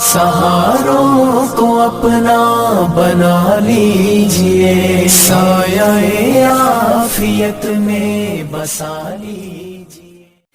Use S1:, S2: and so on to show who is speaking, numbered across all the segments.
S1: सहारों को अपना बना लीजिए, साया आफियत में बसा लीजिए।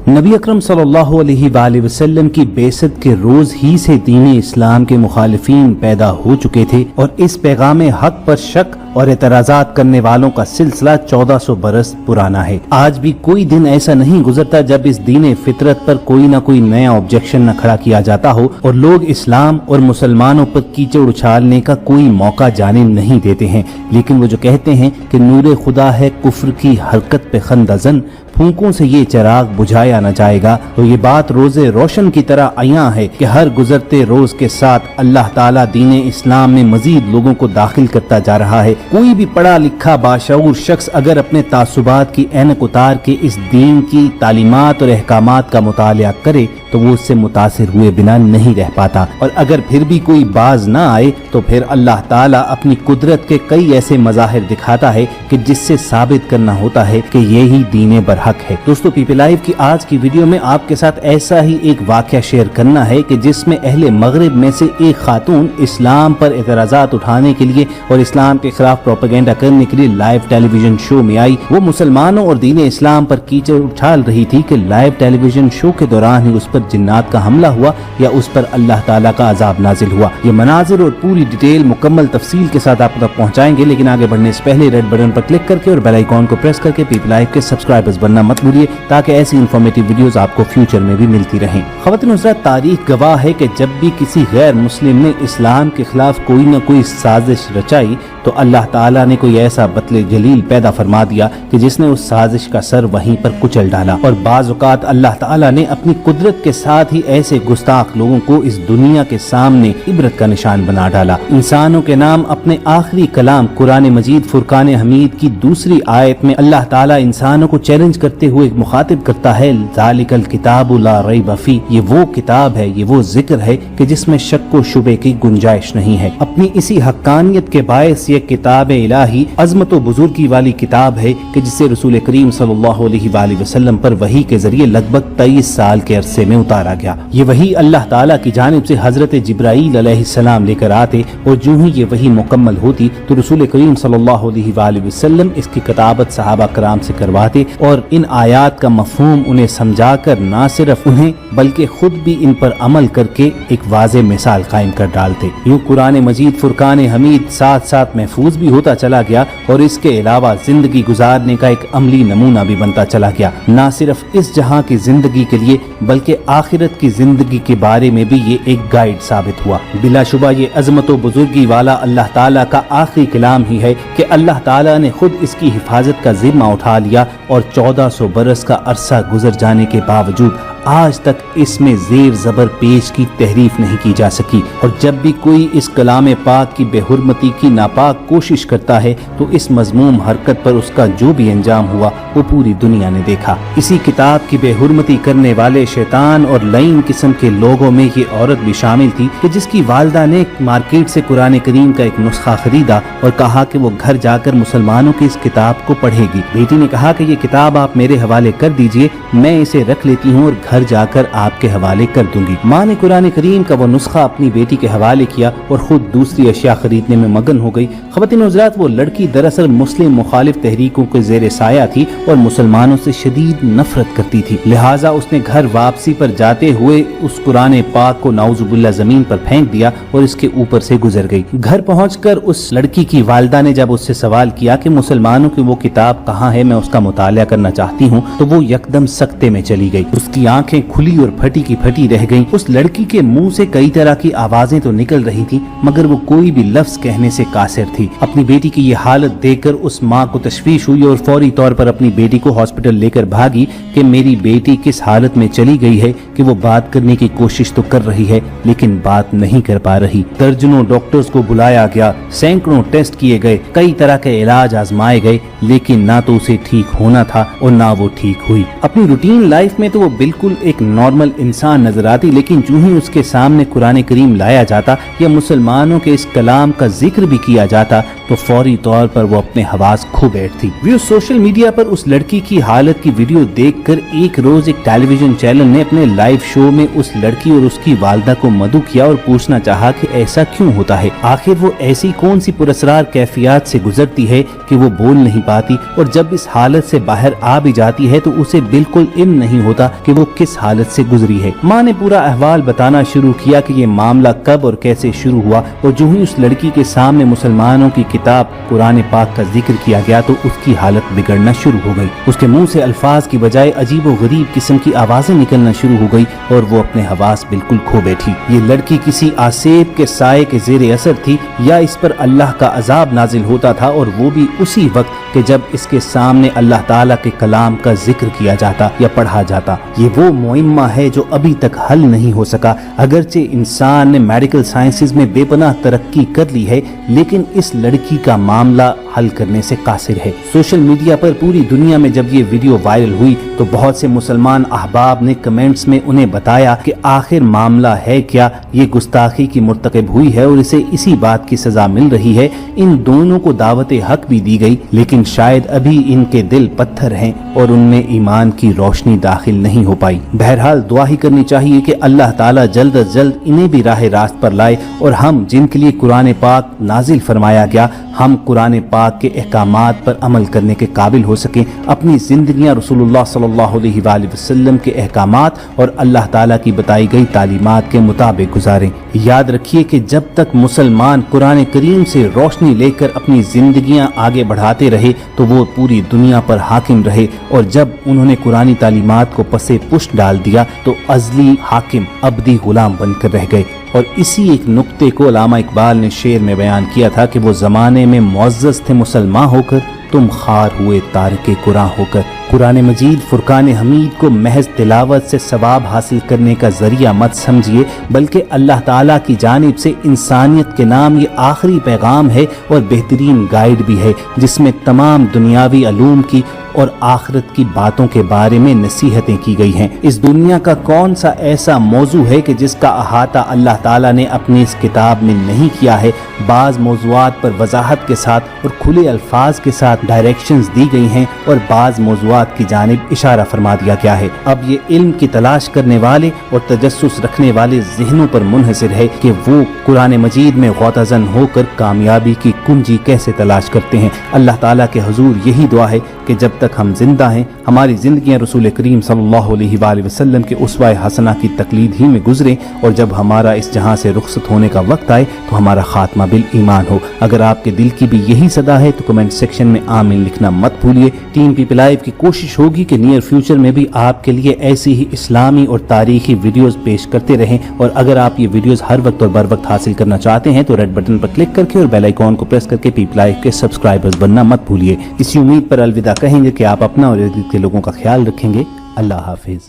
S2: नबी अकरम सल्लल्लाहु अलैहि वसल्लम की बेसत के रोज ही से दीन इस्लाम के मुखालिफीन पैदा हो चुके थे और इस पैगाम हक पर शक और एतराज़ात करने वालों का सिलसिला 1400 बरस पुराना है। आज भी कोई दिन ऐसा नहीं गुजरता जब इस दीन फितरत पर कोई ना कोई नया ऑब्जेक्शन न खड़ा किया जाता हो और लोग इस्लाम और मुसलमानों पर कीचड़ उछालने का कोई मौका जाने नहीं देते हैं। लेकिन वो जो कहते हैं कि नूरे खुदा है कुफ्र की हरकत पे खंदजन, फूंकों से ये चिराग बुझाया न जाएगा, तो ये बात रोजे रोशन की तरह अयां है कि हर गुजरते रोज के साथ अल्लाह ताला दीन इस्लाम में मजीद लोगों को दाखिल करता जा रहा है। कोई भी पढ़ा लिखा बाशऊर शख्स अगर अपने तासुबात की ऐनक उतार के इस दीन की तालीमात और अहकामात का मुतालिया करे तो वो उससे मुतासिर हुए बिना नहीं रह पाता, और अगर फिर भी कोई बाज ना आए तो फिर अल्लाह ताला अपनी कुदरत के कई ऐसे मज़ाहिर दिखाता है कि जिससे साबित करना होता है कि यही दीन बरहक है। दोस्तों, पीपल लाइव की आज की वीडियो में आपके साथ ऐसा ही एक वाक़या शेयर करना है कि जिसमें अहले मगरिब में से एक खातून इस्लाम पर एतराज़ात उठाने के लिए और इस्लाम के खिलाफ प्रोपेगेंडा करने के लिए लाइव टेलीविजन शो में आई। वो मुसलमानों और दीन इस्लाम पर कीचड़ उछाल रही थी कि लाइव टेलीविजन शो के दौरान ही उस पर जिन्नात का हमला हुआ या उस पर अल्लाह ताला का अजाब नाजिल हुआ। ये मनाजिर और पूरी डिटेल मुकम्मल तफसील के साथ आप तक पहुंचाएंगे, लेकिन आगे बढ़ने से पहले रेड बटन पर क्लिक करके और बेल आइकॉन को प्रेस करके पीपल लाइव के सब्सक्राइबर्स बनना मत भूलिए ताकि ऐसी इन्फॉर्मेटिव वीडियोस आपको फ्यूचर में भी मिलती रहें। ख़वातीन हज़रात, तारीख गवाह है कि जब भी किसी गैर मुस्लिम ने इस्लाम के खिलाफ कोई न कोई साजिश रचाई तो अल्लाह ताला ने कोई ऐसा बतले जलील पैदा फरमा दिया कि जिसने उस साजिश का सर वहीं पर कुचल डाला। और बाज़ औक़ात अल्लाह ताला ने अपनी कुदरत के साथ ही ऐसे गुस्ताख लोगों को इस दुनिया के सामने इबरत का निशान बना डाला। इंसानों के नाम अपने आखिरी कलाम कुरान मजीद फुरकान हमीद की दूसरी आयत में अल्लाह ताला इंसानों को चैलेंज करते हुए मुखातिब करता है, ज़ालिकल किताबु ला रैब फी, ये वो किताब है, ये वो जिक्र है कि जिसमें शक व शुबे की गुंजाइश नहीं है। अपनी इसी हक्कानियत के बायस ये किताब इलाही अज़मत व बुजुर्गी वाली किताब है कि जिसे रसूल करीम सल्लल्लाहु अलैहि वसल्लम पर वही के जरिए लगभग 23 साल के अरसे में उतारा गया। ये वही अल्लाह ताला की जानिब से हजरत जिब्राईल अलैहिस्सलाम लेकर आते और जो ही ये वही मुकम्मल होती तो रसूल करीम सल्लल्लाहु अलैहि वसल्लम इसकी किताबत सहाबा कराम से करवाते और इन आयात का मफहूम उन्हें समझाकर ना सिर्फ उन्हें बल्कि खुद भी इन पर अमल करके एक वाज़े मिसाल कायम कर डालते। यूँ कुरान मजीद फुरकान हमीद साथ साथ महफूज भी होता चला गया और इसके अलावा जिंदगी गुजारने का एक अमली नमूना भी बनता चला गया। ना सिर्फ इस जहां की जिंदगी के लिए बल्कि आखिरत की जिंदगी के बारे में भी ये एक गाइड साबित हुआ। बिलाशुबा ये अजमत व बुजुर्गी वाला अल्लाह ताला का आखिरी कलाम ही है कि अल्लाह ताला ने खुद इसकी हिफाजत का जिम्मा उठा लिया और 1400 बरस का अरसा गुजर जाने के बावजूद आज तक इसमें जेर जबर पेश की तहरीफ नहीं की जा सकी। और जब भी कोई इस कलाम पाक की बेहुरमती की नापाक कोशिश करता है तो इस मजमूम हरकत पर उसका जो भी अंजाम हुआ वो पूरी दुनिया ने देखा। इसी किताब की बेहुरमती करने वाले शैतान और लईन किस्म के लोगों में ये औरत भी शामिल थी कि जिसकी वालदा ने मार्केट से कुरान करीम का एक नुस्खा खरीदा और कहा कि वो घर जाकर मुसलमानों की इस किताब को पढ़ेगी। बेटी ने कहा कि ये किताब आप मेरे हवाले कर दीजिए, मैं इसे रख लेती हूँ और घर जाकर आपके हवाले कर दूंगी। माँ ने कुरान करीम का वो नुस्खा अपनी बेटी के हवाले किया और खुद दूसरी अशिया खरीदने में मगन हो गई। ख़वातीन हज़रात, वो लड़की दरअसल मुस्लिम मुखालिफ तहरीकों के ज़ेरे साया थी और मुसलमानों से शदीद नफरत करती थी। लिहाजा उसने घर वापसी पर जाते हुए उस कुरान पाक को नाउज़ुबिल्लाह जमीन पर फेंक दिया और इसके ऊपर से गुजर गई। घर पहुंचकर उस लड़की की वालिदा ने जब उससे सवाल किया कि मुसलमानों की वो किताब कहाँ है, मैं उसका मुतालिया करना चाहती हूँ, तो वो यकदम सख्ते में चली गई। उसकी आंखें खुली और फटी की फटी रह गईं। उस लड़की के मुंह से कई तरह की आवाजें तो निकल रही थी मगर वो कोई भी लफ्ज कहने से कासिर थी। अपनी बेटी की ये हालत देखकर उस माँ को तशवीश हुई और फौरी तौर पर अपनी बेटी को हॉस्पिटल लेकर भागी कि मेरी बेटी किस हालत में चली गई है कि वो बात करने की कोशिश तो कर रही है लेकिन बात नहीं कर पा रही। दर्जनों डॉक्टर्स को बुलाया गया, सैकड़ों टेस्ट किए गए, कई तरह के इलाज आजमाए गए, लेकिन ना तो उसे ठीक होना था और ना वो ठीक हुई। अपनी रूटीन लाइफ में तो वो बिल्कुल बिल्कुल एक नॉर्मल इंसान नजर आती, लेकिन जो ही उसके सामने कुरान करीम लाया जाता या मुसलमानों के इस कलाम का जिक्र भी किया जाता तो फौरी तौर पर वो अपने हवास खो बैठती। व्यूअर्स, सोशल मीडिया पर उस लड़की की हालत की वीडियो देखकर एक रोज एक टेलीविजन चैनल ने अपने लाइव शो में उस लड़की और उसकी वालिदा को मदऊ किया और पूछना चाहा कि ऐसा क्यों होता है, आखिर वो ऐसी कौन सी पुरस्कार कैफियत से गुजरती है कि वो बोल नहीं पाती, और जब इस हालत से बाहर आ भी जाती है तो उसे बिल्कुल इल्म नहीं होता कि वो किस हालत से गुजरी है। माँ ने पूरा अहवाल बताना शुरू किया कि ये मामला कब और कैसे शुरू हुआ, और जो ही उस लड़की के सामने मुसलमानों की किताब कुरान पाक का जिक्र किया गया तो उसकी हालत बिगड़ना शुरू हो गई। उसके मुंह से अल्फाज की बजाय अजीब और गरीब किस्म की आवाजें निकलना शुरू हो गई और वो अपने हवास बिल्कुल खो बैठी। ये लड़की किसी आसेब के साए के जेर असर थी या इस पर अल्लाह का अजाब नाजिल होता था, और वो भी उसी वक्त कि जब इसके सामने अल्लाह ताला के कलाम का जिक्र किया जाता या पढ़ा जाता। ये वो मुइम्मा है जो अभी तक हल नहीं हो सका। अगरचे इंसान ने मेडिकल साइंसेज में बेपनाह तरक्की कर ली है, लेकिन इस लड़की का मामला हल करने से कासिर है। सोशल मीडिया पर पूरी दुनिया में जब ये वीडियो वायरल हुई तो बहुत से मुसलमान अहबाब ने कमेंट्स में उन्हें बताया कि आखिर मामला है क्या, ये गुस्ताखी की मुर्तकब हुई है और इसे इसी बात की सजा मिल रही है। इन दोनों को दावत हक भी दी गई, लेकिन शायद अभी इनके दिल पत्थर हैं और उनमें ईमान की रोशनी दाखिल नहीं हो पाई। बहरहाल दुआ ही करनी चाहिए कि अल्लाह ताला जल्द अज जल्द इन्हें भी राह रास्त पर लाए और हम जिनके लिए कुरान पाक नाजिल फरमाया गया, हम कुरान पाक के अहकामात पर अमल करने के काबिल हो सकें, अपनी जिंदगियां रसूलुल्लाह सल्लल्लाहु अलैहि वसल्लम के अहकामात और अल्लाह ताला की बताई गई तालीमात के मुताबिक गुजारें। याद रखिए कि जब तक मुसलमान कुरान करीम से रोशनी लेकर अपनी जिंदगियां आगे बढ़ाते रहे तो वो पूरी दुनिया पर हाकिम रहे, और जब उन्होंने कुरानी तालीमात को पसे पुष्ट डाल दिया तो अजली हाकिम अब्दी गुलाम बनकर रह गए। और इसी एक नुक्ते को अल्लामा इकबाल ने शेर में बयान किया था कि वो जमाने में मुअज़्ज़ज़ थे मुसलमान होकर, तुम खार हुए तारके कुरान होकर। कुरान मजीद फुरकान हमीद को महज तिलावत से सवाब हासिल करने का जरिया मत समझिए, बल्कि अल्लाह ताला की जानिब से इंसानियत के नाम ये आखिरी पैगाम है और बेहतरीन गाइड भी है, जिसमें तमाम दुनियावी अलूम की और आखिरत की बातों के बारे में नसीहतें की गई हैं। इस दुनिया का कौन सा ऐसा मौजू है कि जिसका अहाता अल्लाह ताला ने अपनी इस किताब में नहीं किया है। बाज़ मौज़ूआत पर वजाहत के साथ और खुले अल्फाज के साथ डायरेक्शंस दी गई हैं और बाज़ मौज़ूआत की जानिब इशारा फरमा दिया गया है। अब ये इल्म की तलाश करने वाले और तजस्सुस रखने वाले जहनों पर मुनहसर है कि वो कुरान मजीद में गौतज़न होकर कामयाबी की कुंजी कैसे तलाश करते हैं। अल्लाह ताला के हुजूर यही दुआ है कि जब तक हम जिंदा हैं हमारी जिंदगियां रसूल करीम सल्लल्लाहु अलैहि वसल्लम के उस्वा हसना की तकलीद ही में गुजरें, और जब हमारा इस जहां से रुखसत होने का वक्त आए तो हमारा खात्मा बिल ईमान हो। अगर आपके दिल की भी यही सदा है तो कमेंट सेक्शन में आमीन लिखना मत भूलिए। टीम पीपल लाइव की कोशिश होगी कि नियर फ्यूचर में भी आपके लिए ऐसी ही इस्लामी और तारीखी वीडियोस पेश करते रहें, और अगर आप ये वीडियोस हर वक्त और बर वक्त हासिल करना चाहते हैं तो रेड बटन पर क्लिक करके और बेल आइकॉन को प्रेस करके पीपल लाइव के सब्सक्राइबर्स बनना मत भूलिए। इसी उम्मीद पर अलविदा कहेंगे कि आप अपना और इर्द गिर्द के लोगों का ख्याल रखेंगे। अल्लाह हाफिज।